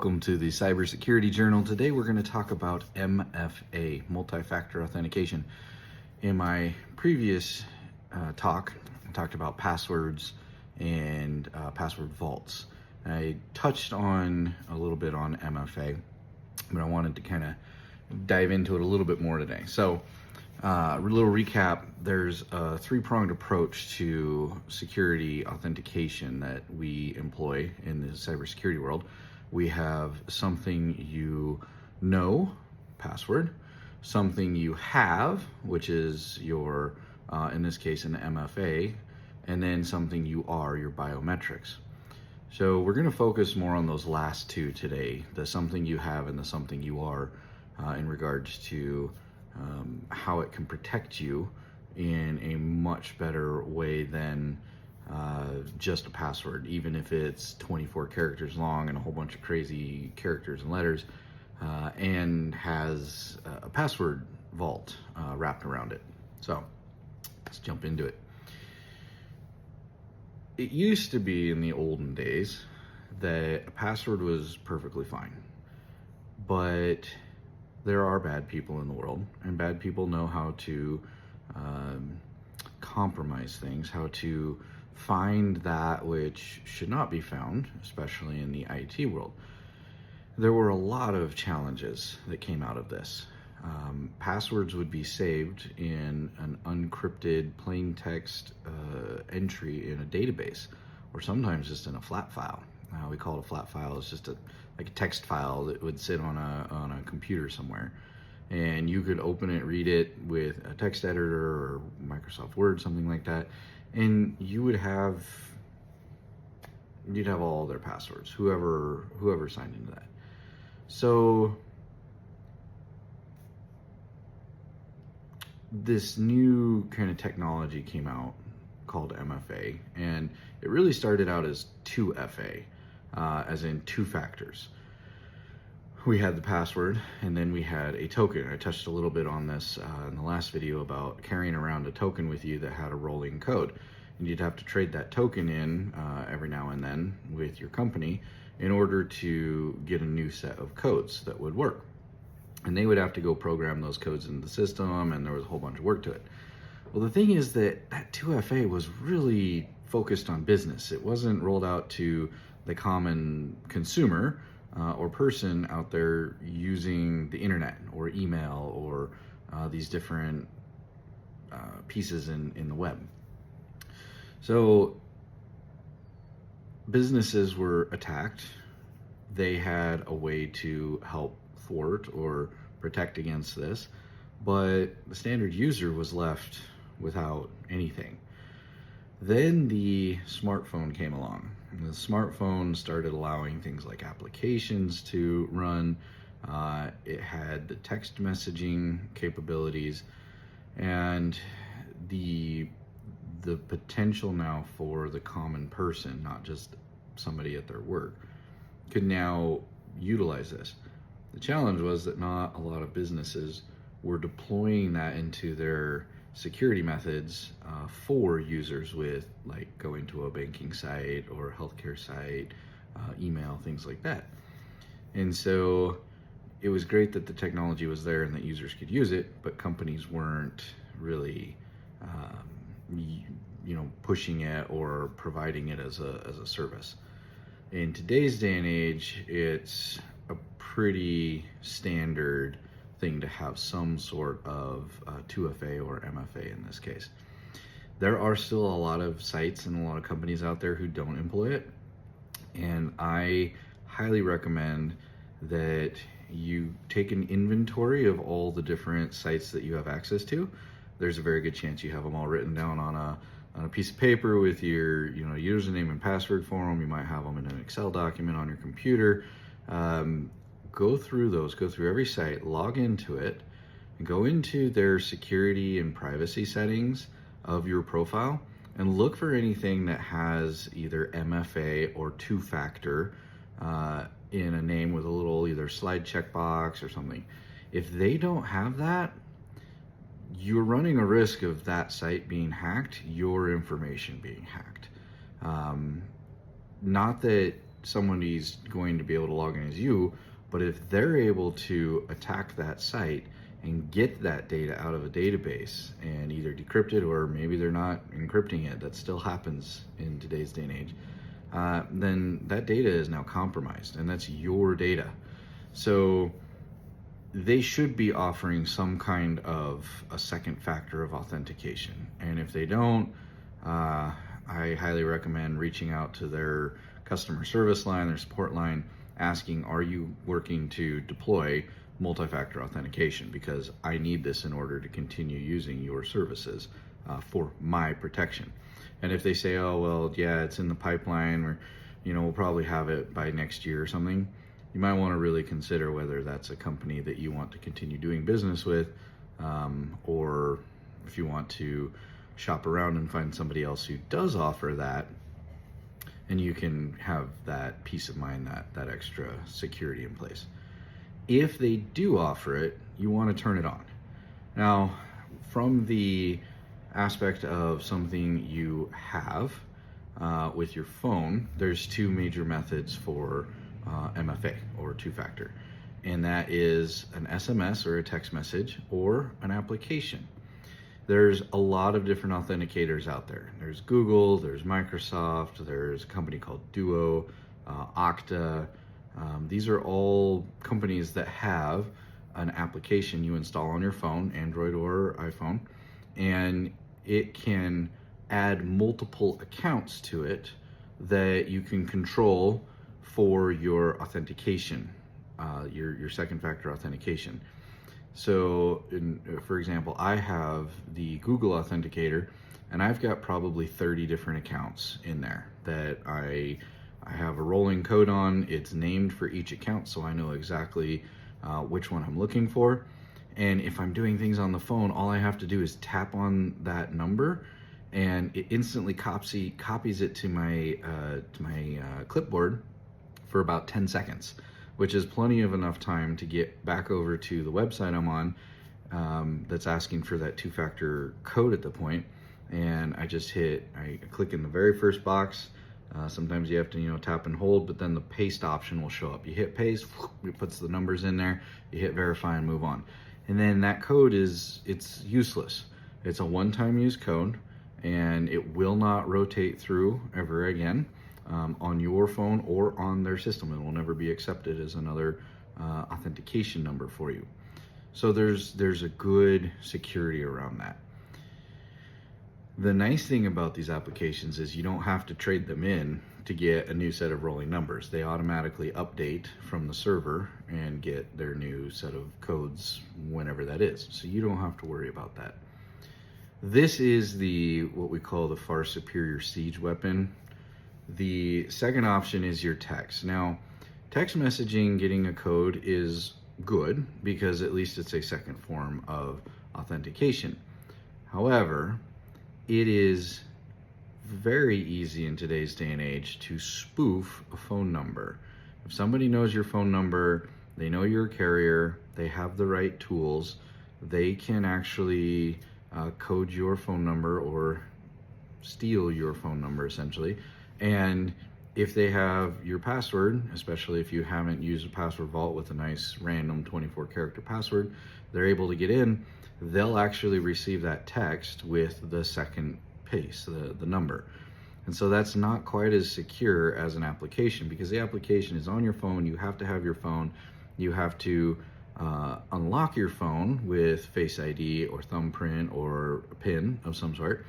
Welcome to the Cybersecurity Journal. Today we're going to talk about MFA, multi-factor authentication. In my previous talk, I talked about passwords and password vaults. I touched on a little bit on MFA, but I wanted to kind of dive into it a little bit more today. So a little recap, there's a three-pronged approach to security authentication that we employ in the cybersecurity world. We have something you know, password, something you have, which is your, in this case, an MFA, and then something you are, your biometrics. So we're going to focus more on those last two today, the something you have and the something you are, in regards to how it can protect you in a much better way than just a password, even if it's 24 characters long and a whole bunch of crazy characters and letters, and has a password vault wrapped around it. So let's jump into it. It used to be in the olden days that a password was perfectly fine, but there are bad people in the world, and bad people know how to compromise things, how to find that which should not be found, especially in the IT world. There were a lot of challenges that came out of this. Passwords would be saved in an unencrypted plain text entry in a database, or sometimes just in a flat file. We call it a flat file. It's just like a text file that would sit on a computer somewhere, and you could open it, read it with a text editor or Microsoft Word, something like that, and you'd have all their passwords, whoever signed into that. So this new kind of technology came out called MFA, and it really started out as 2FA, as in two factors. We had the password, and then we had a token. I touched a little bit on this in the last video about carrying around a token with you that had a rolling code. And you'd have to trade that token in every now and then with your company in order to get a new set of codes that would work. And they would have to go program those codes into the system, and there was a whole bunch of work to it. Well, the thing is that 2FA was really focused on business. It wasn't rolled out to the common consumer or person out there using the internet or email or these different pieces in the web. So businesses were attacked. They had a way to help thwart or protect against this, but the standard user was left without anything. Then the smartphone came along. And the smartphone started allowing things like applications to run. It had the text messaging capabilities, and the potential now for the common person, not just somebody at their work, could now utilize this. The challenge was that not a lot of businesses were deploying that into their security methods for users with, like, going to a banking site or a healthcare site, email, things like that. And so it was great that the technology was there and that users could use it, but companies weren't really pushing it or providing it as a service. In today's day and age, it's a pretty standard thing to have some sort of 2FA or MFA in this case. There are still a lot of sites and a lot of companies out there who don't employ it, and I highly recommend that you take an inventory of all the different sites that you have access to. There's a very good chance you have them all written down on a piece of paper with your username and password for them. You might have them in an Excel document on your computer. Go through those, go through every site, log into it, and go into their security and privacy settings of your profile and look for anything that has either MFA or two-factor in a name with a little either slide checkbox or something. If they don't have that, you're running a risk of that site being hacked, your information being hacked. Not that somebody's going to be able to log in as you, but if they're able to attack that site and get that data out of a database and either decrypt it, or maybe they're not encrypting it, that still happens in today's day and age, then that data is now compromised, and that's your data. So they should be offering some kind of a second factor of authentication. And if they don't, I highly recommend reaching out to their customer service line, their support line, asking, are you working to deploy multi-factor authentication? Because I need this in order to continue using your services for my protection. And if they say, oh, well, yeah, it's in the pipeline, or, we'll probably have it by next year or something, you might want to really consider whether that's a company that you want to continue doing business with, or if you want to shop around and find somebody else who does offer that, and you can have that peace of mind, that extra security in place. If they do offer it, you want to turn it on. Now, from the aspect of something you have with your phone, there's two major methods for MFA, or two-factor, and that is an SMS or a text message, or an application. There's a lot of different authenticators out there. There's Google, there's Microsoft, there's a company called Duo, Okta. These are all companies that have an application you install on your phone, Android or iPhone, and it can add multiple accounts to it that you can control for your authentication, your second factor authentication. So, for example, I have the Google Authenticator, and I've got probably 30 different accounts in there that I have a rolling code on. It's named for each account, so I know exactly which one I'm looking for. And if I'm doing things on the phone, all I have to do is tap on that number, and it instantly copies it to my clipboard for about 10 seconds, which is plenty of enough time to get back over to the website I'm on that's asking for that two-factor code at the point. And I click in the very first box. Sometimes you have to, tap and hold, but then the paste option will show up. You hit paste, it puts the numbers in there, you hit verify and move on. And then that code it's useless. It's a one-time use code, and it will not rotate through ever again on your phone or on their system. It will never be accepted as another authentication number for you. So there's a good security around that. The nice thing about these applications is you don't have to trade them in to get a new set of rolling numbers. They automatically update from the server and get their new set of codes whenever that is. So you don't have to worry about that. This is what we call the far superior siege weapon. The second option is your text. Now, text messaging, getting a code is good because at least it's a second form of authentication. However, it is very easy in today's day and age to spoof a phone number. If somebody knows your phone number, they know you're a carrier, they have the right tools, they can actually code your phone number or steal your phone number essentially. And if they have your password, especially if you haven't used a password vault with a nice random 24-character password, they're able to get in. They'll actually receive that text with the second piece, the number. And so that's not quite as secure as an application, because the application is on your phone. You have to have your phone. You have to unlock your phone with Face ID or thumbprint or a PIN of some sort.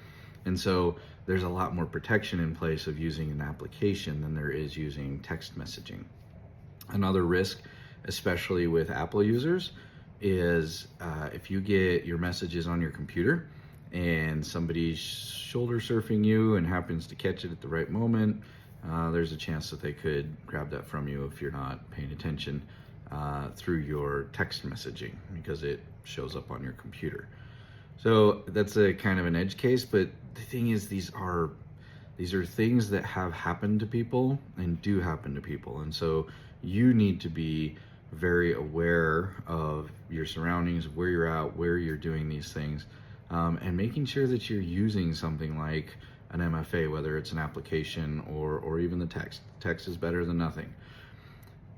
And so there's a lot more protection in place of using an application than there is using text messaging. Another risk, especially with Apple users, is if you get your messages on your computer and somebody's shoulder surfing you and happens to catch it at the right moment, there's a chance that they could grab that from you if you're not paying attention through your text messaging, because it shows up on your computer. So that's a kind of an edge case, but the thing is, these are things that have happened to people and do happen to people. And so you need to be very aware of your surroundings, where you're at, where you're doing these things, and making sure that you're using something like an MFA, whether it's an application or even the text. Text is better than nothing.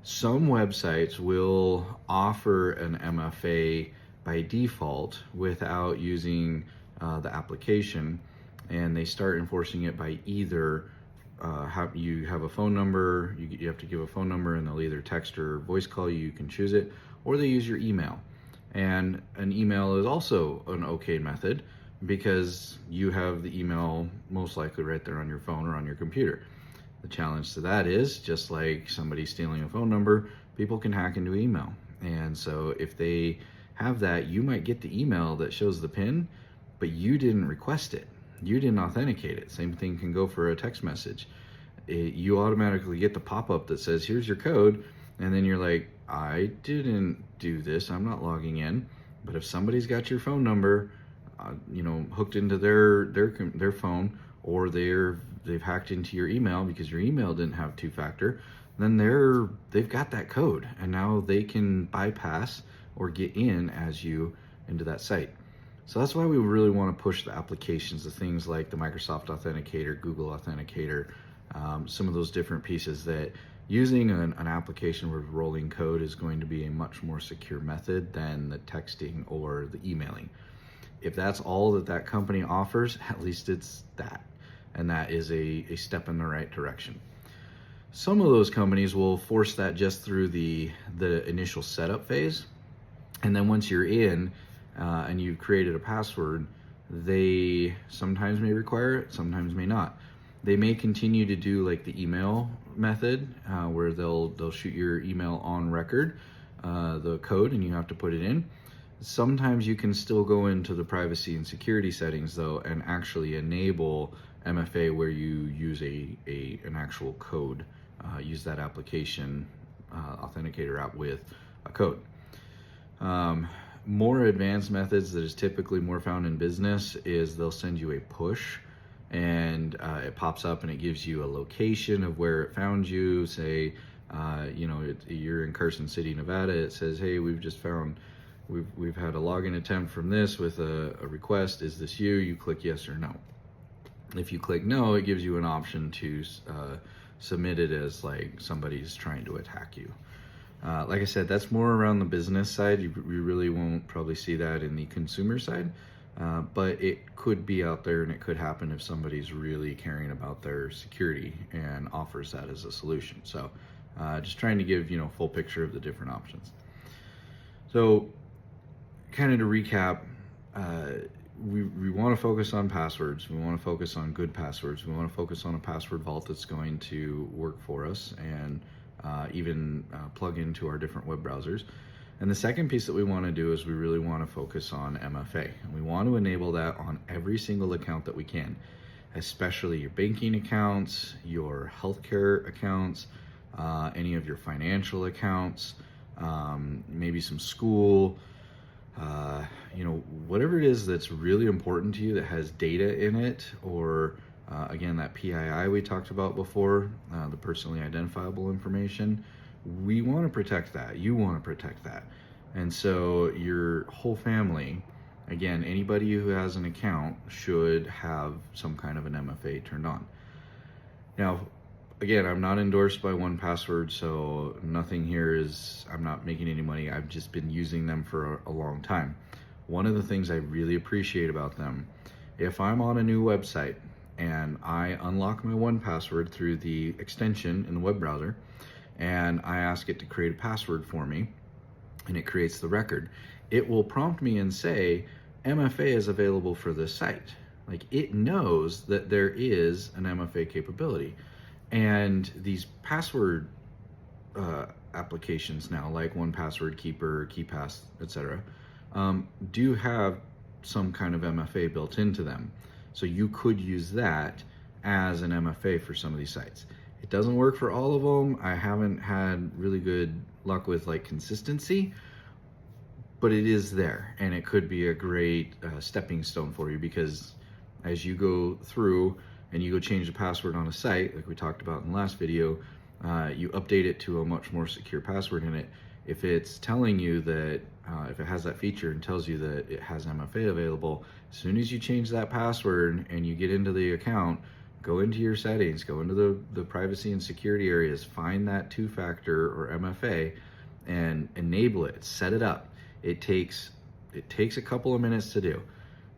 Some websites will offer an MFA by default without using the application, and they start enforcing it by either you have a phone number, you have to give a phone number, and they'll either text or voice call you, you can choose it, or they use your email. And an email is also an okay method because you have the email most likely right there on your phone or on your computer. The challenge to that is, just like somebody stealing a phone number, people can hack into email. And so if they have that, you might get the email that shows the PIN, but you didn't request it. You didn't authenticate it. Same thing can go for a text message. You automatically get the pop-up that says, here's your code, and then you're like, I didn't do this, I'm not logging in. But if somebody's got your phone number, hooked into their phone, or they've hacked into your email because your email didn't have two-factor, then they've got that code, and now they can bypass or get in as you into that site. So that's why we really want to push the applications, the things like the Microsoft Authenticator, Google Authenticator, some of those different pieces, that using an application with rolling code is going to be a much more secure method than the texting or the emailing. If that's all that company offers, at least it's that. And that is a step in the right direction. Some of those companies will force that just through the initial setup phase. And then once you're in and you've created a password, they sometimes may require it, sometimes may not. They may continue to do like the email method where they'll shoot your email on record, the code, and you have to put it in. Sometimes you can still go into the privacy and security settings though and actually enable MFA where you use an actual code, use that application authenticator app with a code. More advanced methods that is typically more found in business is they'll send you a push, and it pops up and it gives you a location of where it found you. Say, you're in Carson City, Nevada. It says, hey, we've just found, we've had a login attempt from this with a request. Is this you? You click yes or no. If you click no, it gives you an option to submit it as like somebody's trying to attack you. Like I said, that's more around the business side. You really won't probably see that in the consumer side, but it could be out there, and it could happen if somebody's really caring about their security and offers that as a solution. So just trying to give, full picture of the different options. So kind of to recap, we want to focus on passwords. We want to focus on good passwords. We want to focus on a password vault that's going to work for us and even plug into our different web browsers. And the second piece that we want to do is we really want to focus on MFA. And we want to enable that on every single account that we can, especially your banking accounts, your healthcare accounts, any of your financial accounts, maybe some school, whatever it is that's really important to you that has data in it, or again, that PII we talked about before, the personally identifiable information. We want to protect that. You want to protect that. And so your whole family, again, anybody who has an account should have some kind of an MFA turned on. Now, again, I'm not endorsed by 1Password, so nothing here is, I'm not making any money. I've just been using them for a long time. One of the things I really appreciate about them, if I'm on a new website and I unlock my 1Password through the extension in the web browser, and I ask it to create a password for me, and it creates the record, it will prompt me and say, MFA is available for this site. Like, it knows that there is an MFA capability. And these password applications now, like 1Password, Keeper, KeePass, etc., do have some kind of MFA built into them. So you could use that as an MFA for some of these sites. It doesn't work for all of them. I haven't had really good luck with like consistency, but it is there, and it could be a great stepping stone for you, because as you go through and you go change the password on a site, like we talked about in the last video, you update it to a much more secure password, and If it's telling you that, if it has that feature and tells you that it has MFA available, as soon as you change that password and you get into the account, go into your settings, go into the privacy and security areas, find that two-factor or MFA and enable it, set it up. It takes a couple of minutes to do,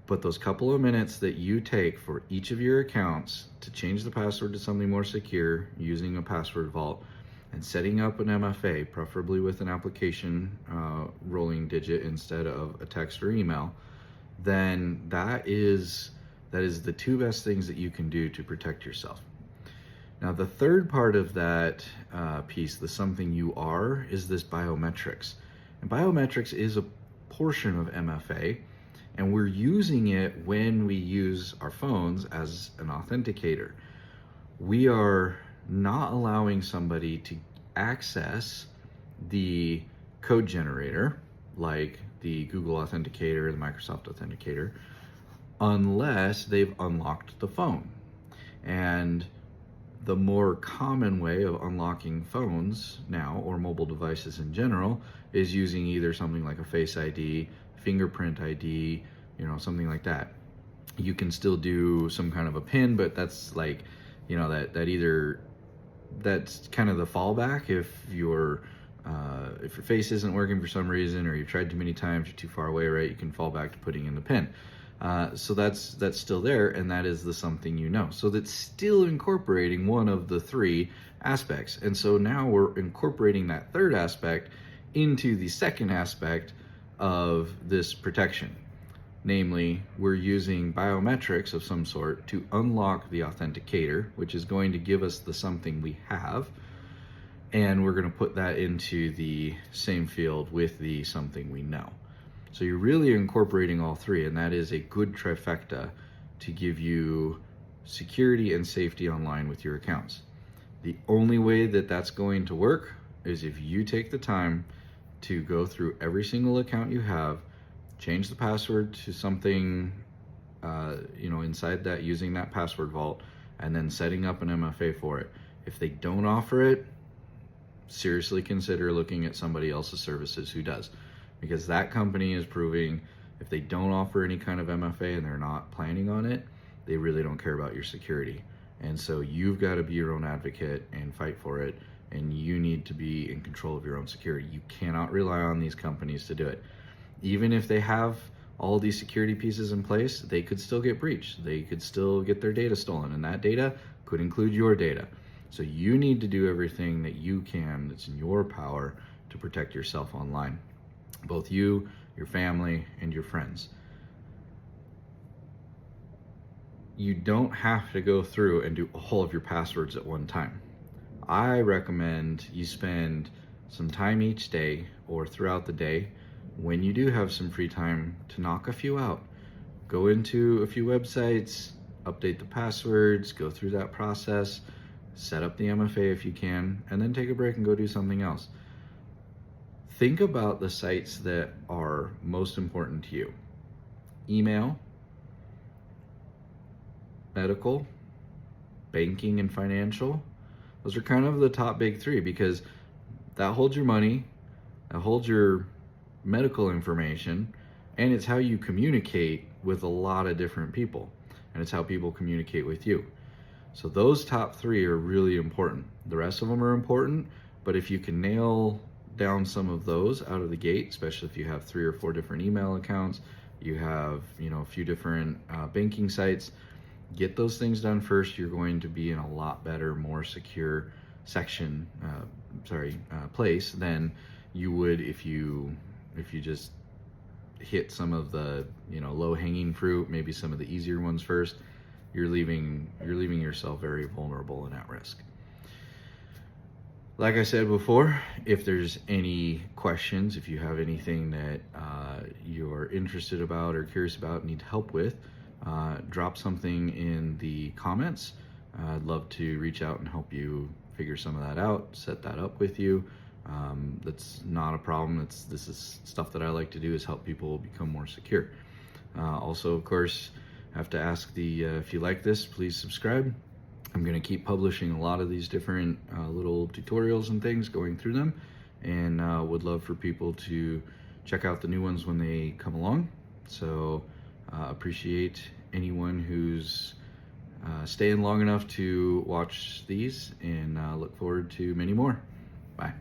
but those couple of minutes that you take for each of your accounts to change the password to something more secure using a password vault and setting up an MFA, preferably with an application rolling digit instead of a text or email, then that is the two best things that you can do to protect yourself. Now, the third part of that piece, the something you are, is this biometrics. And biometrics is a portion of MFA, and we're using it when we use our phones as an authenticator. We are not allowing somebody to access the code generator, like the Google Authenticator, the Microsoft Authenticator, unless they've unlocked the phone. And the more common way of unlocking phones now, or mobile devices in general, is using either something like a Face ID, fingerprint ID, something like that. You can still do some kind of a PIN, but that's like, that's kind of the fallback if your face isn't working for some reason, or you've tried too many times, you're too far away, right? You can fall back to putting in the PIN. So that's still there, and that is the something you know. So that's still incorporating one of the three aspects. And so now we're incorporating that third aspect into the second aspect of this protection. Namely, we're using biometrics of some sort to unlock the authenticator, which is going to give us the something we have, and we're going to put that into the same field with the something we know. So you're really incorporating all three, and that is a good trifecta to give you security and safety online with your accounts. The only way that that's going to work is if you take the time to go through every single account you have, change the password to something, inside that, using that password vault, and then setting up an MFA for it. If they don't offer it, seriously consider looking at somebody else's services who does. Because that company is proving if they don't offer any kind of MFA and they're not planning on it, they really don't care about your security. And so you've got to be your own advocate and fight for it, and you need to be in control of your own security. You cannot rely on these companies to do it. Even if they have all these security pieces in place, they could still get breached. They could still get their data stolen, and that data could include your data. So you need to do everything that you can that's in your power to protect yourself online. Both you, your family, and your friends. You don't have to go through and do all of your passwords at one time. I recommend you spend some time each day or throughout the day, when you do have some free time, to knock a few out. Go into a few websites, update the passwords, go through that process, set up the MFA if you can, and then take a break and go do something else. Think about the sites that are most important to you. Email, medical, banking, and financial. Those are kind of the top big three, because that holds your money, that holds your medical information, and it's how you communicate with a lot of different people, and it's how people communicate with you. So those top three are really important. The rest of them are important, but if you can nail down some of those out of the gate, especially if you have 3 or 4 different email accounts, you have a few different banking sites, get those things done first. You're going to be in a lot better, more secure place than you would if you just hit some of the low-hanging fruit, maybe some of the easier ones first. You're leaving yourself very vulnerable and at risk. Like I said before, if there's any questions, if you have anything that you're interested about or curious about, need help with, drop something in the comments. I'd love to reach out and help you figure some of that out, set that up with you. That's not a problem. This is stuff that I like to do, is help people become more secure. Also, of course, I have to ask if you like this, please subscribe. I'm going to keep publishing a lot of these different little tutorials and things, going through them, and would love for people to check out the new ones when they come along. So appreciate anyone who's staying long enough to watch these, and look forward to many more. Bye.